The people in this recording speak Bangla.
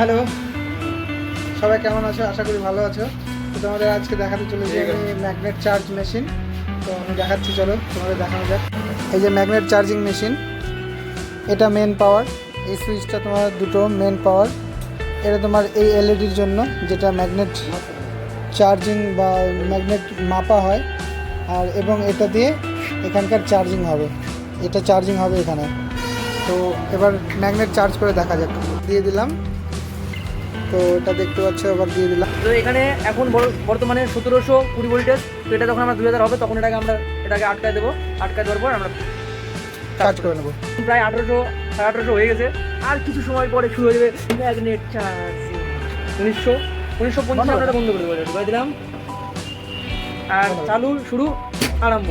হ্যালো, সবাই কেমন আছো? আশা করি ভালো আছো। তো তোমাদের আজকে দেখাতে চলেছি আমি ম্যাগনেট চার্জ মেশিন। তো আমি দেখাচ্ছি, চলো তোমাদের দেখানো যাক। এই যে ম্যাগনেট চার্জিং মেশিন, এটা মেন পাওয়ার। এই সুইচটা তোমার দুটো মেন পাওয়ার। এটা তোমার এই এলইডির জন্য, যেটা ম্যাগনেট চার্জিং বা ম্যাগনেট মাপা হয়। আর এবং এটা দিয়ে এখানকার চার্জিং হবে, এটা চার্জিং হবে এখানে। তো এবার ম্যাগনেট চার্জ করে দেখা যাক। দিয়ে দিলাম, তো এটা দেখতে পাচ্ছ, আবার দিয়ে দিলাম। তো এখানে এখন বর্তমানে 1720 ভোল্টেজ। তো এটা যখন আমরা 2000 হবে তখন এটাকে আটকায় দেবো। আটকায় দেওয়ার পর আমরা চার্জ করে নেবো। প্রায় 1800 সাড়ে 1800 হয়ে গেছে। আর কিছু সময় পরে শুরু হয়ে যাবে ম্যাগনেট চার্জ। 1950 আমরা বন্ধ করে দেবো, ঢুকাই দিলাম। আর চালু শুরু আরম্ভ।